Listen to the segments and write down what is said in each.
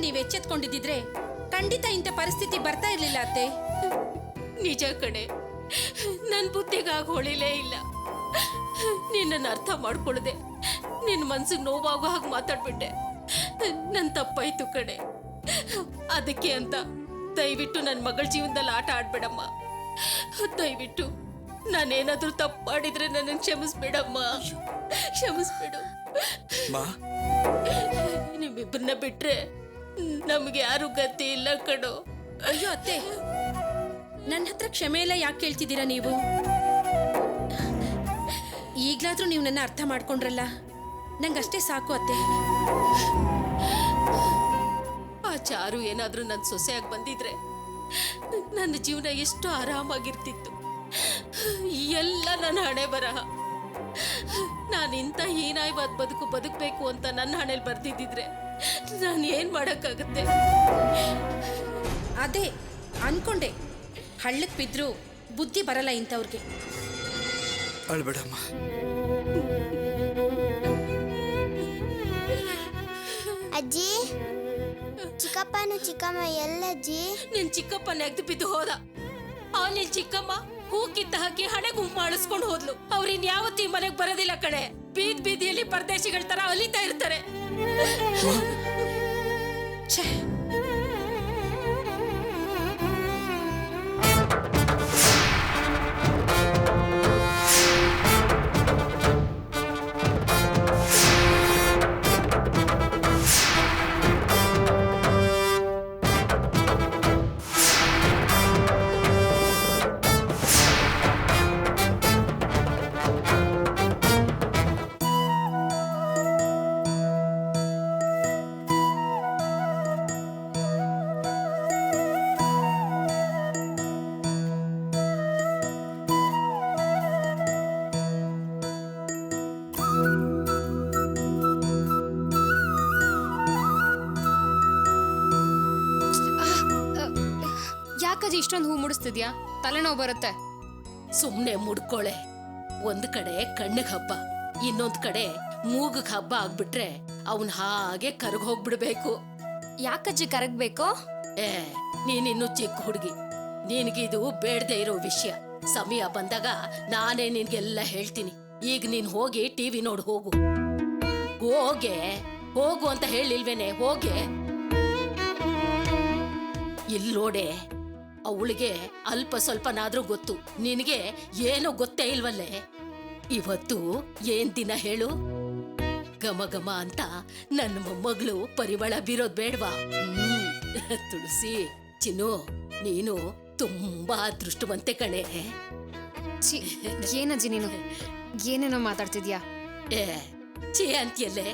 ನೀವ್ ಎಚ್ಚೆತ್ಕೊಂಡಿದ್ರೆ ಖಂಡಿತ ಇಂಥ ಪರಿಸ್ಥಿತಿ ಬರ್ತಾ ಇರ್ಲಿಲ್ಲ ಅತ್ತೆ. ನಿಜ ಕಣೆ, ನನ್ ಬುದ್ಧಿಗಾಗ ಹೊಳಿಲೇ ಇಲ್ಲ. ನಿನ್ನನ್ನು ಅರ್ಥ ಮಾಡ್ಕೊಳ್ಳದೆ ನಿನ್ನ ಮನ್ಸಿಗೆ ನೋವಾಗೋ ಹಾಗೆ ಮಾತಾಡ್ಬಿಟ್ಟೆ. ನನ್ ತಪ್ಪಾಯ್ತು ಕಣೆ. ಅದಕ್ಕೆ ಅಂತ ದಯವಿಟ್ಟು ನನ್ನ ಮಗಳ ಜೀವನದಲ್ಲಿ ಆಟ ಆಡ್ಬೇಡಮ್ಮ. ದಯವಿಟ್ಟು ನಾನೇನಾದ್ರೂ ತಪ್ಪು ಮಾಡಿದ್ರೆ ನನ್ನನ್ನು ಕ್ಷಮಿಸ್ಬೇಡಮ್ಮ, ಕ್ಷಮಿಸ್ಬೇಡು. ನಿಮ್ಮಿಬ್ಬರನ್ನ ಬಿಟ್ರೆ ನಮ್ಗೆ ಯಾರು ಗತಿ ಇಲ್ಲ ಕಣೋ. ಅಯ್ಯೋ ಅತ್ತೆ, ನನ್ನ ಹತ್ರ ಕ್ಷಮೆ ಎಲ್ಲ ಯಾಕೆ ಕೇಳ್ತಿದ್ದೀರಾ ನೀವು? ಈಗ್ಲಾದ್ರೂ ನೀವು ನನ್ನ ಅರ್ಥ ಮಾಡ್ಕೊಂಡ್ರಲ್ಲ, ನಂಗಷ್ಟೇ ಸಾಕು ಅತ್ತೆ. ಆ ಚಾರು ಏನಾದ್ರೂ ನನ್ನ ಸೊಸೆಯಾಗಿ ಬಂದಿದ್ರೆ ನನ್ನ ಜೀವನ ಎಷ್ಟು ಆರಾಮಾಗಿರ್ತಿತ್ತು. ಎಲ್ಲ ನನ್ನ ಹಣೆ ಬರಹ. ನಾನು ಇಂಥ ಹೀನಾಯವಾದ ಬದುಕು ಬದುಕಬೇಕು ಅಂತ ನನ್ನ ಹಣೆಯಲ್ಲಿ ಬರ್ತಿದ್ದಿದ್ರೆ ನಾನು ಏನ್ ಮಾಡಕ್ಕಾಗತ್ತೆ? ಅದೇ ಅನ್ಕೊಂಡೆ, ಹಳ್ಳಕ್ ಬಿದ್ರು ಬುದ್ಧಿ ಬರಲ್ಲ ಇಂಥವ್ರಿಗೆ. ಅಳ್ಬೇಡಮ್ಮ. ಅಜ್ಜಿ, ಚಿಕ್ಕಪ್ಪನು ಚಿಕ್ಕಮ್ಮ ಎಲ್ಲಜ್ಜಿ? ನಿನ್ ಚಿಕ್ಕಪ್ಪ ನೆಗ್ದು ಬಿದ್ದು ಹೋದ. ನಿನ್ ಚಿಕ್ಕಮ್ಮ ಹೂ ಕಿತ್ತ ಹಾಕಿ ಹಣೆ ಗುಂಪು ಮಾಡಿಸ್ಕೊಂಡು ಹೋದ್ಲು. ಅವ್ರಿನ್ ಯಾವತ್ತೂ ಈ ಮನೆಗ್ ಬರೋದಿಲ್ಲ ಕಣೆ. ಬೀದಿಯಲ್ಲಿ ಪರದೇಶಿಗಳ ತರ ಅಲಿತಾ ಇರ್ತಾರೆ. ಛೇ, ಯಾಕಜ್ಜಿ ಇಷ್ಟೊಂದು ಹೂ ಮುಡಿಸ್ತಿದ್ಯಾ? ತಲೆನೋವು ಬರುತ್ತೆ. ಸುಮ್ನೆ ಮುಡ್ಕೊಳೆ. ಒಂದ್ ಕಡೆ ಕಣ್ಣಿಗೆ ಹಬ್ಬ, ಇನ್ನೊಂದ್ ಕಡೆ ಮೂಗಕ್ ಹಬ್ಬ ಆಗ್ಬಿಟ್ರೆ ಅವನ್ ಹಾಗೆ ಕರ್ಗ್ ಹೋಗ್ಬಿಡ್ಬೇಕು. ಯಾಕಜ್ಜಿ ಕರಗ್ಬೇಕು? ನೀನಿನ್ನು ಚಿಕ್ಕ ಹುಡುಗಿ, ನಿನ್ಗಿದು ಬೇಡದೆ ಇರೋ ವಿಷಯ. ಸಮಯ ಬಂದಾಗ ನಾನೇ ನಿನ್ಗೆಲ್ಲ ಹೇಳ್ತೀನಿ. ಈಗ ನೀನ್ ಹೋಗಿ ಟಿವಿ ನೋಡ್ ಹೋಗು. ಹೋಗು ಅಂತ ಹೇಳಿಲ್ವೇನೆ? ಹೋಗೆ. ಇಲ್ಲಿ ನೋಡೆ, ಅವಳಿಗೆ ಅಲ್ಪ ಸ್ವಲ್ಪನಾದ್ರೂ ಗೊತ್ತು, ನಿನಗೆ ಏನೋ ಗೊತ್ತೇ ಇಲ್ವಲ್ಲೇ. ಇವತ್ತು ಏನ್ ದಿನ ಹೇಳು? ಘಮ ಘಮ ಅಂತ ನನ್ನ ಮೊಮ್ಮಗಳು ಪರಿಮಳ ಬೀರೋದ್ ಬೇಡ್ವಾ? ತುಳಸಿ, ಚಿನ್ನು, ನೀನು ತುಂಬಾ ಅದೃಷ್ಟವಂತೆ ಕಣೆ. ಏನಜ್ಜಿ ನೀನು ಏನೇನೋ ಮಾತಾಡ್ತಿದ್ಯಾ? ಛೇ ಅಂತ್ಯಲ್ಲೇ,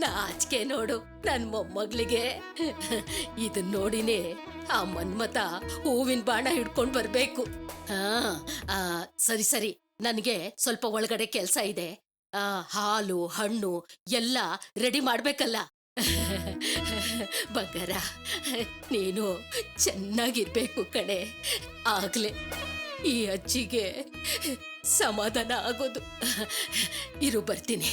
ನಾಚಿಕೆ ನೋಡು ನನ್ ಮೊಮ್ಮಗಳಿಗೆ. ಇದನ್ ನೋಡಿನೇ ಆ ಮನ್ಮತ ಹೂವಿನ ಬಾಣ ಹಿಡ್ಕೊಂಡ್ ಬರ್ಬೇಕು. ಸರಿ ಸರಿ, ನನಗೆ ಸ್ವಲ್ಪ ಒಳಗಡೆ ಕೆಲ್ಸ ಇದೆ. ಹಾಲು ಹಣ್ಣು ಎಲ್ಲ ರೆಡಿ ಮಾಡ್ಬೇಕಲ್ಲ. ಬಂಗಾರ, ನೀನು ಚೆನ್ನಾಗಿರ್ಬೇಕು ಕಣೆ. ಆಗ್ಲೇ ಈ ಅಜ್ಜಿಗೆ ಸಮಾಧಾನ ಆಗೋದು. ಇರು, ಬರ್ತೀನಿ.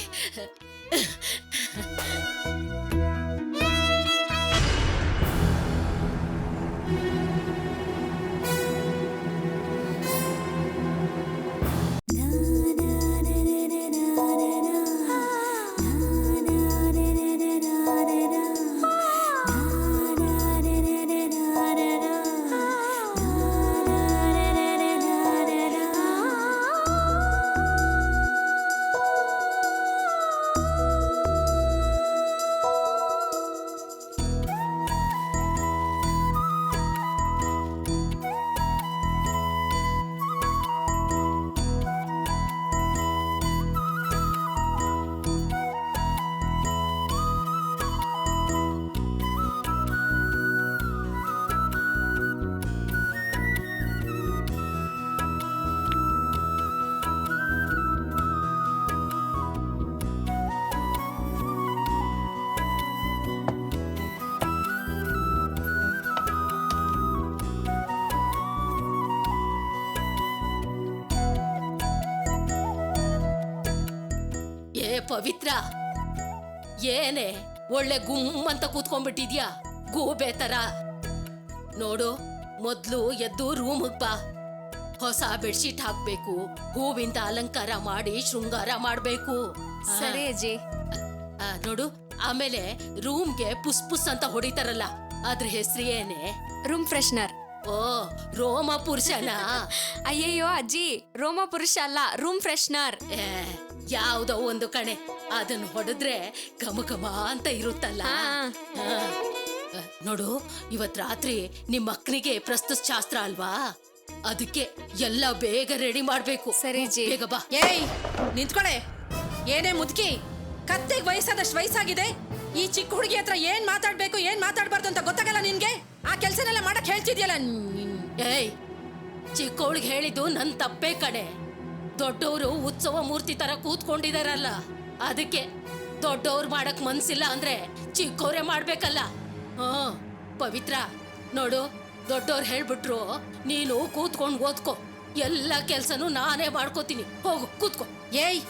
ಪವಿತ್ರ, ಏನೇ ಒಳ್ಳೆ ಗುಮ್ಮಂತ ಕೂತ್ಕೊಂಡ್ಬಿಟ್ಟಿದ್ಯಾ? ಗೂಬೆ ತರ. ನೋಡು, ಮೊದ್ಲು ಎದ್ದು ರೂಮಿಗ್ ಬಾ. ಹೊಸ ಬೆಡ್ಶೀಟ್ ಹಾಕ್ಬೇಕು, ಹೂವಿಂದ ಅಲಂಕಾರ ಮಾಡಿ ಶೃಂಗಾರ ಮಾಡ್ಬೇಕು. ಸರಿ ಅಜ್ಜಿ. ನೋಡು, ಆಮೇಲೆ ರೂಮ್ಗೆ ಪುಸ್ ಪುಸ್ ಅಂತ ಹೊಡಿತಾರಲ್ಲ, ಅದ್ರ ಹೆಸರು ಏನೇ? Room freshener. ಓ, ರೋಮ ಪುರುಷನ? ಅಯ್ಯಯ್ಯೋ ಅಜ್ಜಿ, ರೋಮ ಪುರುಷ ಅಲ್ಲ, ರೂಮ್ ಫ್ರೆಶ್ನರ್. ಯಾವ್ದೋ ಒಂದು ಕಣೆ, ಅದನ್ನ ಹೊಡೆದ್ರೆ ಘಮ ಘಮ ಅಂತ ಇರುತ್ತಲ್ಲ. ನೋಡು, ಇವತ್ ರಾತ್ರಿ ನಿಮ್ಮ ಅಕ್ಕನಿಗೆ ಪ್ರಸ್ತುತ ಶಾಸ್ತ್ರ ಅಲ್ವಾ, ಅದಕ್ಕೆ ಎಲ್ಲ ಬೇಗ ರೆಡಿ ಮಾಡ್ಬೇಕು. ಸರಿ ಜಿ. ಬೇಗ ಬಾ. ಏಯ್ ನಿಂತ್ಕೊಳೆ. ಏನೇ ಮುದುಕಿ, ಕತ್ತೆಗೆ ವಯಸ್ಸಾದಷ್ಟು ವಯಸ್ಸಾಗಿದೆ. ಈ ಚಿಕ್ಕ ಹುಡುಗಿ ಹತ್ರ ಏನ್ ಮಾತಾಡ್ಬೇಕು ಏನ್ ಮಾತಾಡ್ಬಾರ್ದು ಅಂತ ಗೊತ್ತಾಗಲ್ಲ ನಿನ್ಗೆ? ಆ ಕೆಲ್ಸನೆಲ್ಲ ಮಾಡಕ್ ಹೇಳ್ತಿದ್ಯಲ್ಲ. ಏಯ್, ಚಿಕ್ಕವಳಿಗೆ ಹೇಳಿದ್ದು ನನ್ ತಪ್ಪೇ ಕಣೆ. ದೊಡ್ಡವರು ಉತ್ಸವ ಮೂರ್ತಿ ತರ ಕೂತ್ಕೊಂಡಿದಾರಲ್ಲ, ಅದಕ್ಕೆ ದೊಡ್ಡವ್ರು ಮಾಡಕ್ ಮನ್ಸಿಲ್ಲ ಅಂದ್ರೆ ಚಿಕ್ಕವ್ರೆ ಮಾಡ್ಬೇಕಲ್ಲ. ಪವಿತ್ರ, ನೋಡು, ದೊಡ್ಡವ್ರು ಹೇಳ್ಬಿಟ್ರು, ನೀನು ಕೂತ್ಕೊಂಡು ಓದ್ಕೋ. ಎಲ್ಲ ಕೆಲ್ಸನೂ ನಾನೇ ಮಾಡ್ಕೋತೀನಿ. ಹೋಗು ಕೂತ್ಕೋ. ಏಯ್,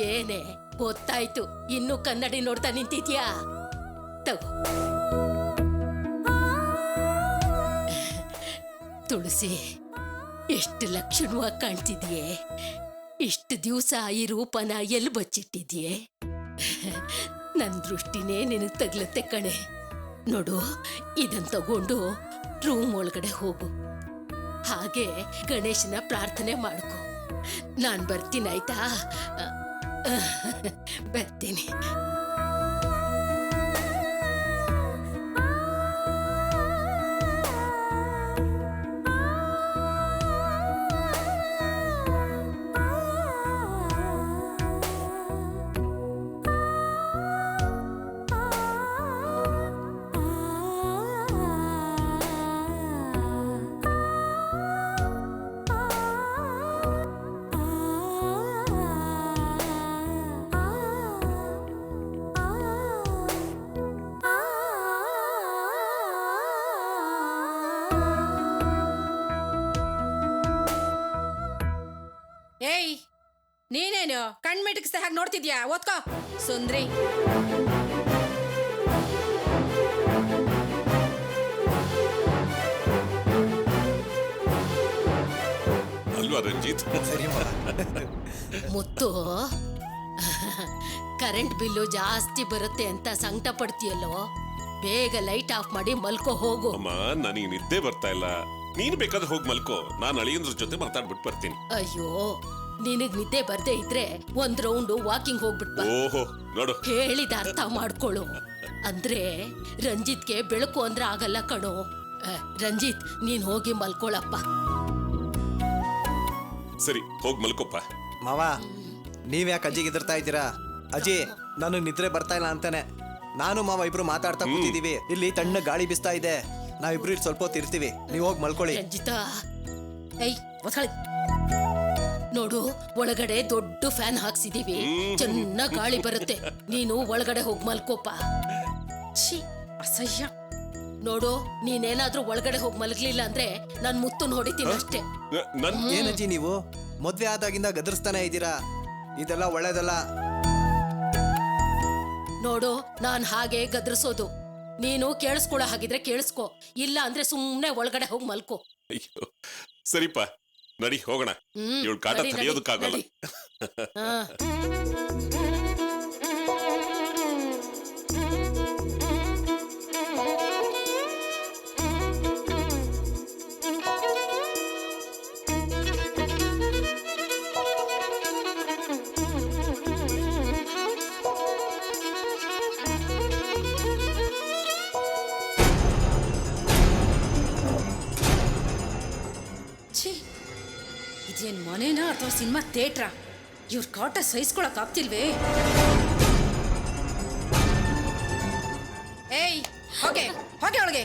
ಏನೇ ಗೊತ್ತಾಯ್ತು, ಇನ್ನು ಕನ್ನಡಿ ನೋಡ್ತಾ ನಿಂತಿದ್ಯಾ? ತಗೋ. ತುಳಸಿ, ಎಷ್ಟು ಲಕ್ಷಣವಾಗಿ ಕಾಣ್ತಿದ್ಯೆ. ಇಷ್ಟು ದಿವಸ ಈ ರೂಪನ ಎಲ್ಲಿ ಬಚ್ಚಿಟ್ಟಿದ್ಯೆ? ನನ್ ದೃಷ್ಟಿನೇ ನಿನಗ್ ತಗ್ಲತ್ತೆ ಕಣೆ. ನೋಡು, ಇದನ್ ತಗೊಂಡು ರೂಮ್ ಒಳಗಡೆ ಹೋಗು. ಹಾಗೆ ಗಣೇಶನ ಪ್ರಾರ್ಥನೆ ಮಾಡ್ಕೊ. ನಾನ್ ಬರ್ತೀನಿ, ಆಯ್ತಾ? ಬರ್ತೀನಿ. ಏಯ್, ನೀನೇನು ಕಣ್ಮಿಟಕ್ಸ್ದೆ ಹಾಗೆ ನೋಡ್ತಿದ್ಯಾ? ಓದ್ಕೋ ಸುಂದ್ರಿ. ಅಲ್ವಾ ರಂಜಿತ್? ಸರಿ ಮುತ್ತು, ಕರೆಂಟ್ ಬಿಲ್ಲು ಜಾಸ್ತಿ ಬರುತ್ತೆ ಅಂತ ಸಂಕಟ ಪಡ್ತೀಯಲ್ಲೋ, ಬೇಗ ಲೈಟ್ ಆಫ್ ಮಾಡಿ ಮಲ್ಕೋ ಹೋಗು. ಅಮ್ಮ, ನನಗೆ ನಿದ್ದೆ ಬರ್ತಾ ಇಲ್ಲ. ನೀನ್ ಬೇಕಾದ್ರೆ ಹೋಗಿ ಮಲ್ಕೋ, ನಾನು ಅಳಿಯಂದ್ರ ಜೊತೆ ಮಾತಾಡ್ಬಿಟ್ಟು ಬರ್ತೀನಿ. ಅಯ್ಯೋ, ನಿನಗ್ ನಿದ್ದೆ ಬರ್ದೇ ಇದ್ರೆ ಒಂದ್ ರೌಂಡ್ ವಾಕಿಂಗ್ ಹೋಗ್ಬಿಟ್ ಬಾ. ಓಹೋ, ನೋಡು, ಹೇಳಿದ ಅರ್ಥ ಮಾಡ್ಕೊಳ್ಳು. ಅಂದ್ರೆ ರಂಜಿತ್ಗೆ ಬೆಳಕು ಅಂದ್ರೆ ಆಗಲ್ಲ ಕಣೋ. ರಂಜಿತ್, ನೀನ್ ಹೋಗಿ ಮಲ್ಕೊಳಪ್ಪ. ಸರಿ, ಹೋಗಿ ಮಲ್ಕೋಪ್ಪ. ಮಾವ, ನೀವ್ ಯಾಕೆ ಅಜ್ಜಿಗೆ ಎದುರ್ತಾ ಇದ್ದೀರಾ? ಅಜ್ಜಿ, ನನಗ್ ನಿದ್ರೆ ಬರ್ತಾ ಇಲ್ಲ ಅಂತಾನೆ ನಾನು ಮಾವ ಇಬ್ರು ಮಾತಾಡ್ತಾ ಕೂತಿದೀವಿ. ಇಲ್ಲಿ ತಣ್ಣ ಗಾಳಿ ಬಿಸ್ತಾ ಇದೆ. ನಾವಿಬ್ರು ಇಲ್ಲಿ ಸ್ವಲ್ಪ ಹೊತ್ತು ಇರ್ತೀವಿ, ನೀವ್ ಹೋಗಿ ಮಲ್ಕೊಳ್ಳಿ. ರಂಜಿತಾ, ಏಯ್ ಒತ್ಕೊಳ್ಳಿ. ನೋಡು, ಒಳಗಡೆ ದೊಡ್ಡ ಫ್ಯಾನ್ ಹಾಕ್ಸಿದೀವಿ, ಚೆನ್ನಾಗ್ ಗಾಳಿ ಬರುತ್ತೆ. ನೀನು ಒಳಗಡೆ ಹೋಗಿ ಮಲ್ಕೋಪ. ಛೀ, ಅಸಹ್ಯ. ನೋಡು, ನೀನೇನಾದ್ರೂ ಒಳಗಡೆ ಹೋಗಿ ಮಲಗ್ಲಿಲ್ಲ ಅಂದ್ರೆ ನಾನ್ ಮುತ್ತುನ್ ಹೊಡಿತೀನಿ ಅಷ್ಟೇ. ನನ್ ಏನಜ್ಜಿ ನೀವು ಮದ್ವೆ ಆದಾಗಿಂದ ಗದರ್ಸ್ತಾನೆ ಇದ್ದೀರಾ? ಇದೆಲ್ಲ ಒಳ್ಳೇದಲ್ಲ. ನೋಡು, ನಾನ್ ಹಾಗೆ ಗದ್ರಸೋದು. ನೀನು ಕೇಳಿಸ್ಕೊಳ್ಳೋ ಹಾಗಿದ್ರೆ ಕೇಳಿಸ್ಕೊ, ಇಲ್ಲ ಅಂದ್ರೆ ಸುಮ್ನೆ ಒಳಗಡೆ ಹೋಗಿ ಮಲ್ಕೋ. ಅಯ್ಯೋ, ಸರಿಪ್ಪ, ನಡಿ ಹೋಗೋಣ. ಇವಳು ಕಾಟ ನಡಿ, ನಡಿ, ತಡೆಯೋದಕ್ಕಾಗಲ್ಲ. ನಡಿ. ಹಾ. ಇದೇನ್ ಮನೇನಾ ಅಥವಾ ಸಿನಿಮಾ ಥಿಯೇಟ್ರಾ? ಇವ್ರ ಕಾಟ ಸಹಿಸ್ಕೊಳಕ್ ಆಗ್ತಿಲ್ವೇ? ಏಯ್ ಹೋಗೆ ಹೋಗೆ ಒಳಗೆ.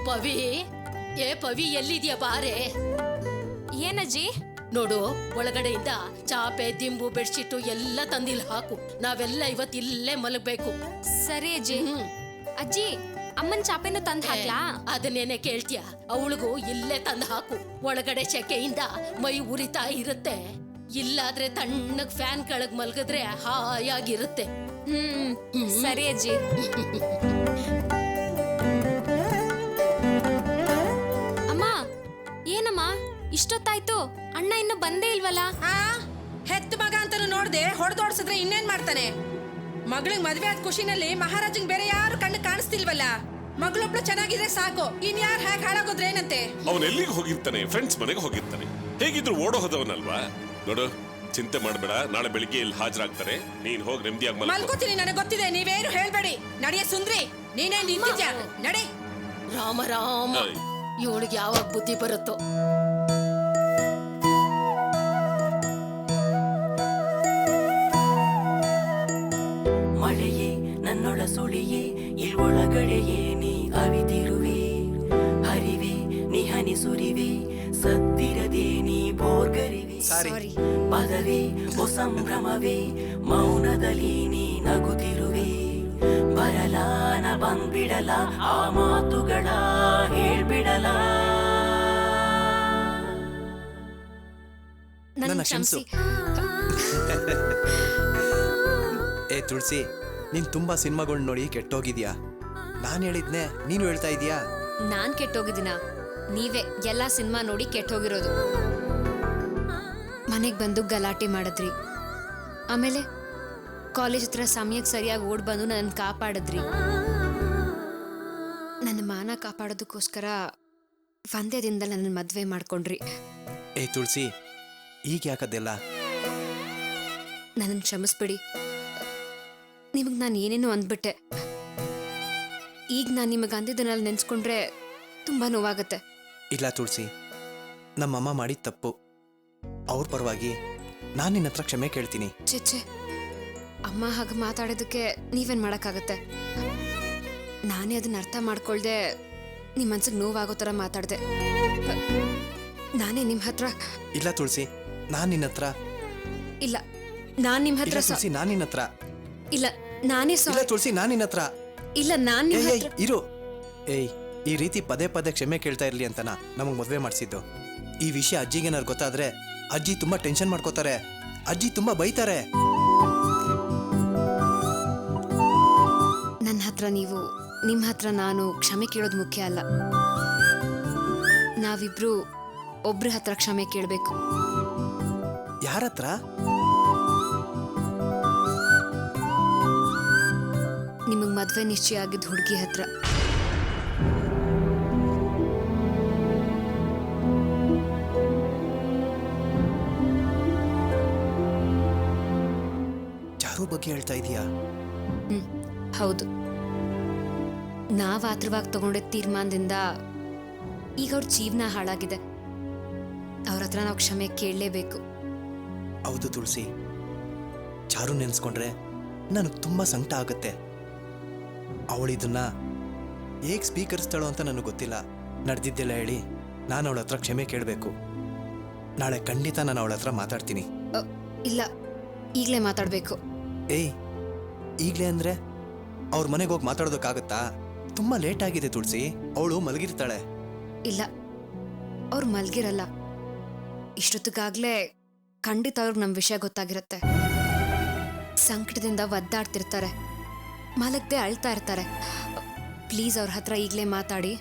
ಪವಿ, ಏ ಪವಿ ಎಲ್ಲಿದ್ಯಾ ಬಾರೆ. ಏನಜ್ಜಿ? ನೋಡು, ಒಳಗಡೆಯಿಂದ ಚಾಪೆ ದಿಂಬು ಬೆಡ್ಶೀಟು ಎಲ್ಲ ತಂದಿಲ್ ಹಾಕು. ನಾವೆಲ್ಲ ಇವತ್ತು ಇಲ್ಲೇ ಮಲಗಬೇಕು. ಸರಿ ಅಜ್ಜಿ. ಅಜ್ಜಿ, ಅಮ್ಮನ್ ಚಾಪೆನೂ ತಂದ್ ಹಾಕ್ಲಾ? ಅದನ್ನೇನೆ ಕೇಳ್ತೀಯ? ಅವಳಿಗೂ ಇಲ್ಲೇ ತಂದು ಹಾಕು. ಒಳಗಡೆ ಸೆಕೆಯಿಂದ ಮೈ ಉರಿತಾ ಇರುತ್ತೆ. ಇಲ್ಲಾದ್ರೆ ತಣ್ಣಗ್ ಫ್ಯಾನ್ ಕೆಳಗ್ ಮಲ್ಗಿದ್ರೆ ಹಾಯಾಗಿರುತ್ತೆ. ಸರಿ ಅಜ್ಜಿ. ಅಮ್ಮ, ಏನಮ್ಮ ಇಷ್ಟೊತ್ತಾಯ್ತು, ಅಣ್ಣ ಇನ್ನು ಬಂದೇ ಇಲ್ವಲ್ಲ? ಆ ಹೆತ್ತ ಮಗ ಅಂತಾನು ನೋಡ್ದೆ ಹೊಡೆದೋಡ್ಸಿದ್ರೆ ಇನ್ನೇನ್ ಮಾಡ್ತಾನೆ? ಮಗಳಿಗೆ ಮದ್ವೆ ಆದ ಖುಷಿನಲ್ಲಿ ಮಹಾರಾಜಂಗ್ ಬೇರೆ ಯಾರು ಕಣ್ಣು ಕಾಣಿಸ್ತಿಲ್ವಲ್ಲ. ಮಗಳೊಬ್ಳು ಚೆನ್ನಾಗಿದ್ರೆ ಸಾಕು, ಇನ್ಯಾರು ಹೇಗೆ ಹಾಳಾಗೋದ್ರೆ ಏನಂತೆ? ಅವನ್ ಎಲ್ಲಿಗೆ ಹೋಗಿರ್ತಾನೆ? ಫ್ರೆಂಡ್ಸ್ ಮನೆಗೆ ಹೋಗಿರ್ತಾನೆ. ಹೇಗಿದ್ರು ಓಡೋ ಹೋದವನಲ್ವಾ? ನೋಡು, ಚಿಂತೆ ಮಾಡಬೇಡ, ನಾಳೆ ಬೆಳಿಗ್ಗೆ ಇಲ್ಲಿ ಹಾಜರಾಗ್ತಾರೆ. ನೀನ್ ಹೋಗಿ ನೆಮ್ಮದಿಯಾಗಿ ಮಲ್ಕೋತೀನಿ, ನನಗೆ ಗೊತ್ತಿದೆ. ನೀವೇನು ಹೇಳ್ಬೇಡಿ. ನಡಿಯ ಸುಂದ್ರಿ, ನೀನೇ ನಿಂತಿದ್ಯಾ? ನಡಿ. ರಾಮ ರಾಮ, ಇವಳಿಗೆ ಯಾವಾಗ ಬುದ್ಧಿ ಬರುತ್ತೋ. ಮಳೆಯೇ ನನ್ನೊಳ ಸುಳಿಯೇ ಇಲ್ವೊಳಗಡೆಯೇ ನೀ ಅವಿತಿರುವೆ. ಹರಿವೆ ನೀ ಹನಿ ಸುರಿವೆ, ಸತ್ತಿರದೆ ನೀ ಬೋರ್ಗರಿವೆ. ಸಾರಿ. ಪದವೇ ಓ ಸಂಭ್ರಮವೇ, ಮೌನದಲ್ಲಿ ನೀ ನಗುತ್ತಿರುವೆ. ಬರಲಾನ ಬಂದ್ಬಿಡಲ, ಆ ಮಾತುಗಳ ಹೇಳ್ಬಿಡಲ. ನನ್ನ ಕ್ಷಮಿಸು. ಏ ತುಳಸಿ, ನೀನ್ ತುಂಬಾ ಸಿನಿಮಾಗಳನ್ನ ನೋಡಿ ಕೆಟ್ಟೋಗಿದ್ಯಾ. ನಾನ್ ಹೇಳಿದ್ನೆ, ನೀನು ಹೇಳ್ತಾ ಇದೀಯಾ? ನಾನ್ ಕೆಟ್ಟೋಗಿದ್ದೀನ? ನೀವೇ ಎಲ್ಲಾ ಸಿನಿಮಾ ನೋಡಿ ಕೆಟ್ಟೋಗಿರೋದು. ಮನೆಗ್ ಬಂದು ಗಲಾಟೆ ಮಾಡಿದ್ರಿ, ಆಮೇಲೆ ಕಾಲೇಜ್ ಹತ್ರ ಸಮಯಕ್ಕೆ ಸರಿಯಾಗಿ ಓಡ್ ಬಂದು ನನ್ನ ಕಾಪಾಡಿದ್ರಿ. ನನ್ನ ಮಾನ ಕಾಪಾಡೋದಕ್ಕೋಸ್ಕರ ಒಂದೇ ದಿನದಲ್ಲಿ ನನ್ನ ಮದ್ವೆ ಮಾಡ್ಕೊಂಡ್ರಿ. ಏ ತುಳಸಿ, ಈಗ ಯಾಕದ್ದೆಲ್ಲ? ನನ್ನನ್ನು ಕ್ಷಮಿಸ್ಬಿಡಿ. ನಿಮಗೆ ನಾನು ಏನೇನೋ ಅಂದ್ಬಿಟ್ಟೆ. ಈಗ ನಾನು ನಿಮಗೆ ಅಂದಿದ್ದನ್ನೆಲ್ಲ ನೆನ್ಸ್ಕೊಂಡ್ರೆ ತುಂಬಾ ನೋವಾಗತ್ತೆ. ಇಲ್ಲ ತುಳಸಿ, ನಮ್ಮಮ್ಮ ಮಾಡಿದ ತಪ್ಪು. ಅವ್ರ ಪರವಾಗಿ ನಾನು ನಿನ್ನ ಹತ್ರ ಕ್ಷಮೆ ಕೇಳ್ತೀನಿ. ಚೆಚ್ಚೆ, ಅಮ್ಮ ಹಾಗೆ ಮಾತಾಡೋದಕ್ಕೆ ನೀವೇನು ಮಾಡೋಕ್ಕಾಗತ್ತೆ? ನಾನೇ ಅದನ್ನ ಅರ್ಥ ಮಾಡ್ಕೊಳ್ದೆ ನಿಮ್ಮ ಮನ್ಸಿಗೆ ನೋವಾಗೋ ಥರ ಮಾತಾಡಿದೆ. ನಾನೇ ನಿಮ್ಮ ಹತ್ರ ಇಲ್ಲ ತುಳಸಿ, ನಾನು ನಿನ್ನ ಹತ್ರ ಇಲ್ಲ. ನಾನು ನಿಮ್ಮ ಹತ್ರ ತುಳಸಿ, ನಾನು ನಿನ್ನ ಹತ್ರ ಇಲ್ಲ. ನಾನೇ ಇಲ್ಲ ತುಳಸಿ, ನಾನು ನಿನ್ನ ಹತ್ರ ಇಲ್ಲ. ನಾನು ನಿಮ್ಮ ಹತ್ರ ಇರು. ಏಯ್, ಈ ರೀತಿ ಪದೇ ಪದೇ ಕ್ಷಮೆ ಕೇಳ್ತಾ ಇರ್ಲಿ ಅಂತನಾ ನಮಗ್ ಮದ್ವೆ ಮಾಡಿಸಿದ್ದು. ಈ ವಿಷಯ ಅಜ್ಜಿಗೇನಾರು ಗೊತ್ತಾದ್ರೆ ಅಜ್ಜಿ ತುಂಬಾ ಟೆನ್ಷನ್ ಮಾಡ್ಕೋತಾರೆ. ಅಜ್ಜಿ ತುಂಬಾ ಬೈತಾರೆ. ನನ್ನ ಹತ್ರ ನೀವು, ನಿಮ್ಮ ಹತ್ರ ನಾನು ಕ್ಷಮೆ ಕೇಳೋದು ಮುಖ್ಯ ಅಲ್ಲ. ನಾವಿಬ್ರು ಒಬ್ರ ಹತ್ರ ಕ್ಷಮೆ ಕೇಳಬೇಕು. ಯಾರ ಹತ್ರ? ನಿಮಗೆ ಮದ್ವೆ ನಿಶ್ಚಯ ಆಗಿದ್ದ ಹುಡುಗಿ ಹತ್ರ. ಚಾರು ಬಗ್ಗೆ ಹೇಳ್ತಾ ಇದೀಯಾ? ಹೌದು. ನಾವ್ ಆತ್ರವಾಗಿ ತಗೊಂಡಿದ್ದ ತೀರ್ಮಾನದಿಂದ ಈಗ ಅವ್ರ ಜೀವನ ಹಾಳಾಗಿದೆ. ಅವ್ರ ಹತ್ರ ನಾವು ಕ್ಷಮೆ ಕೇಳಲೇಬೇಕು. ಹೌದು ತುಳಸಿ, ಚಾರು ನೆನ್ಸ್ಕೊಂಡ್ರೆ ನನಗೆ ತುಂಬಾ ಸಂಕಟ ಆಗುತ್ತೆ. ಅವಳಿದನ್ನ ಹೇಗೆ ಸ್ವೀಕರಿಸ್ತಾಳೋ ಅಂತ ನನಗೆ ಗೊತ್ತಿಲ್ಲ. ನಡೆದಿದ್ದೆಲ್ಲ ಹೇಳಿ ನಾನು ಅವಳ ಹತ್ರ ಕ್ಷಮೆ ಕೇಳಬೇಕು. ನಾಳೆ ಖಂಡಿತ ನಾನು ಅವಳ ಹತ್ರ ಮಾತಾಡ್ತೀನಿ. ಇಲ್ಲ, ಈಗಲೇ ಮಾತಾಡಬೇಕು. ಏಯ್, ಈಗಲೇ ಅಂದ್ರೆ ಅವ್ರ ಮನೆಗೆ ಹೋಗಿ ಮಾತಾಡೋದಕ್ಕಾಗತ್ತಾ? ತುಂಬಾ ಲೇಟ್ ಆಗಿದೆ ತುಳಸಿ, ಅವಳು ಮಲಗಿರ್ತಾಳೆ. ಇಲ್ಲ, ಅವ್ರು ಮಲ್ಗಿರಲ್ಲ. ಇಷ್ಟೊತ್ತಿಗಾಗ್ಲೇ ಖಂಡಿತ ಅವ್ರಿಗೆ ನಮ್ಮ ವಿಷಯ ಗೊತ್ತಾಗಿರುತ್ತೆ. ಸಂಕಟದಿಂದ ಒದ್ದಾಡ್ತಿರ್ತಾರೆ, ಮಲಗದೆ ಅಳ್ತಾ ಇರ್ತಾರೆ. ಪ್ಲೀಸ್ ಅವ್ರ ಹತ್ರ ಈಗಲೇ ಮಾತಾಡಿ.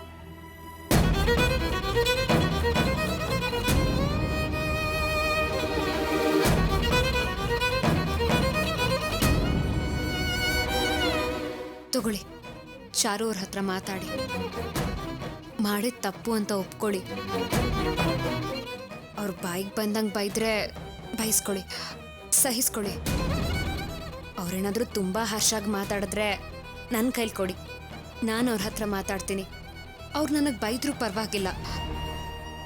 ತಗೊಳ್ಳಿ, ಚಾರು ಅವ್ರ ಹತ್ರ ಮಾತಾಡಿ. ಮಾಡಿದ ತಪ್ಪು ಅಂತ ಒಪ್ಕೊಳ್ಳಿ. ಅವ್ರ ಬಾಯಿಗೆ ಬಂದಂಗೆ ಬೈದ್ರೆ ಬೈಸ್ಕೊಳ್ಳಿ, ಸಹಿಸ್ಕೊಳ್ಳಿ. ಅವ್ರೇನಾದರೂ ತುಂಬ ಹರ್ಷಾಗಿ ಮಾತಾಡಿದ್ರೆ ನನ್ನ ಕೈಲಿ ಕೊಡಿ, ನಾನು ಅವ್ರ ಹತ್ರ ಮಾತಾಡ್ತೀನಿ. ಅವ್ರು ನನಗೆ ಬೈದ್ರೂ ಪರವಾಗಿಲ್ಲ.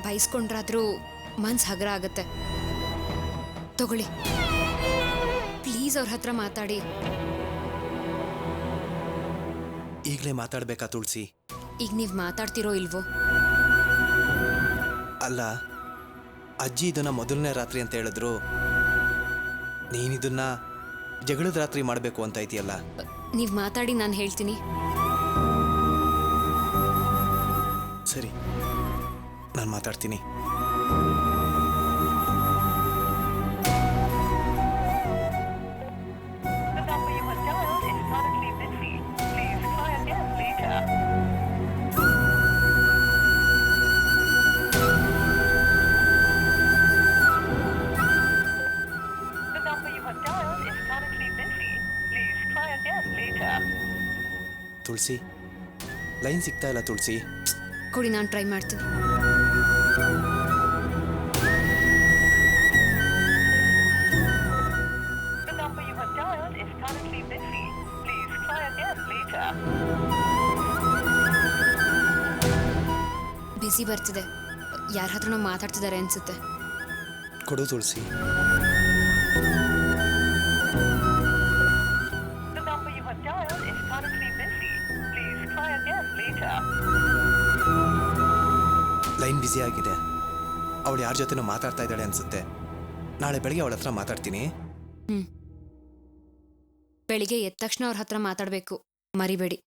ಬೈಸ್ಕೊಂಡ್ರಾದ್ರೂ ಮನ್ಸು ಹಗರ ಆಗತ್ತೆ. ತಗೊಳ್ಳಿ, ಪ್ಲೀಸ್ ಅವ್ರ ಹತ್ರ ಮಾತಾಡಿ. ಈಗಲೇ ಮಾತಾಡ್ಬೇಕಾ ತುಳಸಿ? ಈಗ ನೀವು ಮಾತಾಡ್ತಿರೋ ಇಲ್ವೋ? ಅಲ್ಲ, ಅಜ್ಜಿ ಇದನ್ನ ಮೊದಲನೇ ರಾತ್ರಿ ಅಂತ ಹೇಳಿದ್ರು, ನೀನಿದನ್ನ ಜಗಳದ ರಾತ್ರಿ ಮಾಡಬೇಕು ಅಂತ ಇದೆಯಲ್ಲ. ನೀವು ಮಾತಾಡಿ, ನಾನು ಹೇಳ್ತೀನಿ. ಸರಿ, ನಾನು ಮಾತಾಡ್ತೀನಿ. The number you have dialed is currently busy. Please try again later. The number you have dialed is currently busy. Please try again later. Tulasi, line ಸಿಗ್ತಾ ಇಲ್ಲ ತುಳಸಿ. ಕೊಡಿ, ನಾನು ಟ್ರೈ ಮಾಡ್ತೀನಿ. The number you have dialed is currently busy. Please try again later. ಬಿಸಿ ಬರ್ತಿದೆ. ಯಾರ ಹತ್ರನೋ ಮಾತಾಡ್ತಿದ್ದಾರೆ ಅನ್ಸುತ್ತೆ. ಕೊಡು ತುಳಸಿ. The number you have dialed is currently busy. Please try again later. Line busy ಆಗಿದೆ. ಅವಳು ಯಾರ ಜೊತೆನೋ ಮಾತಾಡ್ತಾ ಇದ್ದಾಳೆ ಅನ್ಸುತ್ತೆ. ನಾಳೆ ಬೆಳಗ್ಗೆ ಅವಳ ಹತ್ರ ಮಾತಾಡ್ತೀನಿ. ಬೆಳಿಗ್ಗೆ ಎದ್ದ ತಕ್ಷಣ ಅವ್ರ ಹತ್ರ ಮಾತಾಡಬೇಕು, ಮರಿಬೇಡಿ.